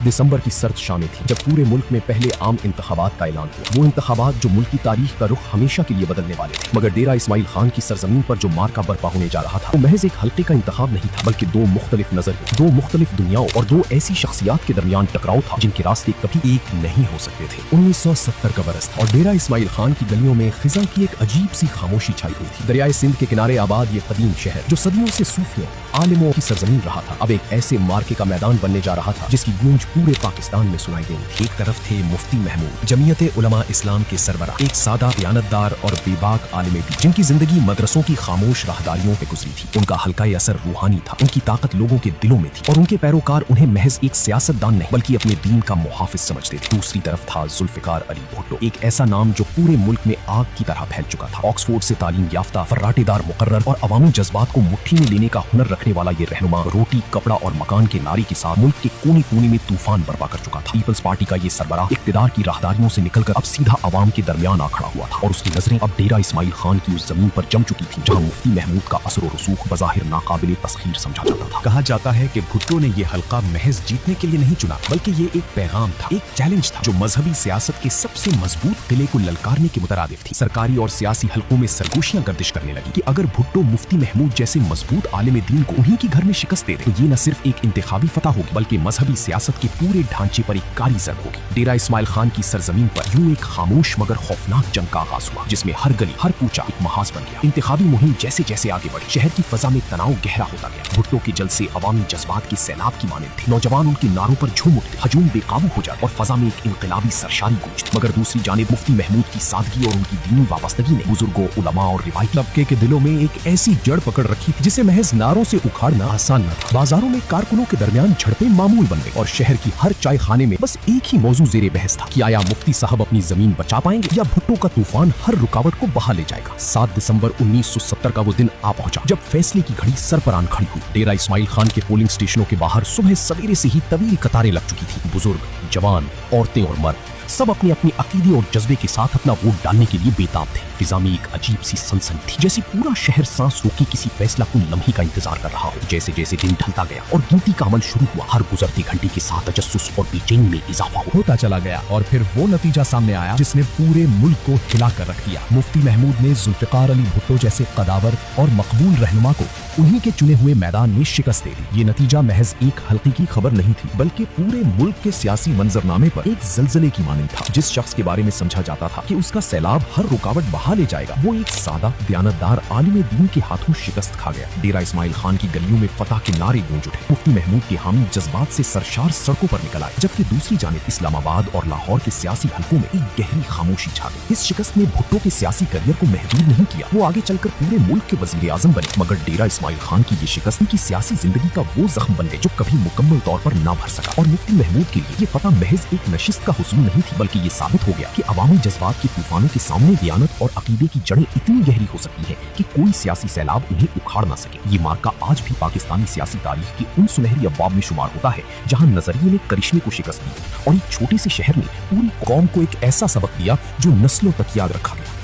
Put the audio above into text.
दिसंबर की सर्द शामें थी जब पूरे मुल्क में पहले आम इंतखाबात का ऐलान हुआ। वो इंतखाबात जो मुल्क की तारीख का रुख हमेशा के लिए बदलने वाले थे। मगर डेरा इस्माइल खान की सरजमीन पर जो मार्का बर्पा होने जा रहा था वो महज एक हल्के का इंतखाब नहीं था, बल्कि दो मुख्तलिफ नजरिए, दो मुख्तलिफ दुनियाओं और दो ऐसी शख्सियात के दरमियान टकराव था जिनके रास्ते कभी एक नहीं हो सकते थे। 1970 का बरस था और डेरा इस्माइल खान की गलियों में खिजा की एक अजीब सी खामोशी छाई हुई थी। दरियाए सिंध के किनारे आबाद ये कदीम शहर जो सदियों से सूफियों आलिमों की सरजमीन रहा था, अब एक ऐसे मार्के का मैदान बनने जा रहा था जिसकी गूंज पूरे पाकिस्तान में सुनाई देनी। एक तरफ थे मुफ्ती महमूद, जमीयत उलमा इस्लाम के सरबराह, एक सादा दयानतदार और बेबाक आलिम दीन जिनकी जिंदगी मदरसों की खामोश राहदारियों पे गुजरी थी। उनका हल्का असर रूहानी था, उनकी ताकत लोगों के दिलों में थी और उनके पैरोकार उन्हें महज एक सियासतदान नहीं बल्कि अपने दीन का मुहाफिज समझते थे। दूसरी तरफ था जुल्फिकार अली भुट्टो, एक ऐसा नाम जो पूरे मुल्क में आग की तरह फैल चुका था। ऑक्सफोर्ड से तालीम याफ्ता, फर्राटेदार मुकर्रर और अवामी जज्बात को मुट्ठी में लेने का हुनर रखने वाला ये रहनुमा रोटी, कपड़ा और मकान के नारे के साथ मुल्क के कोने कोने में तूफान बर्पा कर चुका था। पीपल्स पार्टी का ये सरबराह इख्तिदार की राहदारियों से निकलकर अब सीधा अवाम के दरमियान आ खड़ा हुआ था और उसकी नजरें अब डेरा इस्माइल खान की उस जमीन पर जम चुकी थी जहां मुफ्ती महमूद का असर और रसूख बज़ाहिर नाकाबिले तस्खीर समझा जाता था। कहा जाता है कि भुट्टो ने ये हल्का महज जीतने के लिए नहीं चुना, बल्कि ये एक पैगाम था, एक चैलेंज था जो मजहबी सियासत के सबसे मजबूत किले को ललकारने के मुतरादिफ थी। सरकारी और सियासी हलकों में सरगोशियां गर्दिश करने लगी कि अगर भुट्टो मुफ्ती महमूद जैसे मजबूत आलिम दीन को उन्हीं की घर में शिकस्त दे दे तो ये न सिर्फ एक इंतखाबी फतह होगी बल्कि मजहबी सियासत के पूरे ढांचे पर एक कारी जरब होगी। डेरा इस्माइल खान की सरजमीन पर यूं एक खामोश मगर खौफनाक जंग का आगाज हुआ जिसमें हर गली हर कूचा एक महाज बन गया। इंतखाबी मुहिम जैसे जैसे आगे बढ़ी शहर की फजा में तनाव गहरा होता गया। भुट्टो के जलसे अवामी जज्बात के सैलाब की मानंद थे। नौजवान उनके नारों पर झूम उठते, हजूम बेकाबू हो जाते और फजा में एक इनकलाबी सरशारी गूंजती। मगर दूसरी जानिब मुफ्ती महमूद की सादगी और उनकी दीनी वाबस्तगी ने बुजुर्गों, उलमा और रिवायती तबके के दिलों में एक ऐसी जड़ पकड़ रखी जिसे महज नारों से उखाड़ना आसान न था। बाजारों में कारकुनों के दरमियान झड़पें मामूल बन गई और शहर की हर चाय खाने में बस एक ही मौजू जेरे बहस था कि आया मुफ्ती साहब अपनी जमीन बचा पाएंगे या भुट्टो का तूफान हर रुकावट को बहा ले जाएगा। 7 दिसंबर 1970 का वो दिन आ पहुंचा जब फैसले की घड़ी सर पर आन खड़ी हुई। डेरा इस्माइल खान के पोलिंग स्टेशनों के बाहर सुबह सवेरे से ही तवील कतारें लग चुकी थी। बुजुर्ग, जवान, औरतें और मर्द सब अपने अपने अकीदे और जज्बे के साथ अपना वोट डालने के लिए बेताब थे। फिजा में एक अजीब सी सनसनी थी, जैसे पूरा शहर सांस रोके किसी फैसला कुन लम्हे का इंतजार कर रहा हो। जैसे जैसे दिन ढलता गया और गिनती का अमल शुरू हुआ, हर गुजरते घंटे के साथ तजस्सुस और बेचैनी में इजाफा होता चला गया और फिर वो नतीजा सामने आया जिसने पूरे मुल्क को हिला कर रख दिया। मुफ्ती महमूद ने जुल्फिकार अली भुट्टो जैसे कदावर और मकबूल रहनुमा को उन्हीं के चुने हुए मैदान में शिकस्त दे दी। ये नतीजा महज एक हल्के की खबर नहीं थी बल्कि पूरे मुल्क के सियासी मंजरनामे पर एक जलजले की मानंद था। जिस शख्स के बारे में समझा जाता था कि उसका सैलाब हर रुकावट बहा ले जाएगा, वो एक सादा दयानतदार आलिम दीन के हाथों शिकस्त खा गया। डेरा इस्माइल खान की गलियों में फतह के नारे गूंज उठे। मुफ्ती महमूद के हामी जज्बात से सरशार सड़कों पर निकल आए, जबकि दूसरी जानिब इस्लामाबाद और लाहौर के सियासी हलकों में एक गहरी खामोशी छा गई। इस शिकस्त ने भुट्टो के सियासी करियर को महदूद नहीं किया, वो आगे चलकर पूरे मुल्क के वजीर आजम बने। मगर डेरा इस्माइल खान की ये शिकस्त की सियासी जिंदगी का वो जख्म बन गई जो कभी मुकम्मल तौर पर ना भर सका। और मुफ्ती महमूद के लिए ये फतह महज एक नशिस्त का हुसूल नहीं थी बल्कि ये साबित हो गया कि अवामी जज्बात के तूफानों के सामने दियानत और अकीदे की जड़ें इतनी गहरी हो सकती है कि कोई सियासी सैलाब उन्हें उखाड़ ना सके। ये मार्का आज भी पाकिस्तानी सियासी तारीख की उन सुनहरी अब्वाब में शुमार होता है जहां नजरिए ने करिश्मे को शिकस्त दी और एक छोटे से शहर ने पूरी कौम को एक ऐसा सबक दिया जो नस्लों तक याद रखा गया।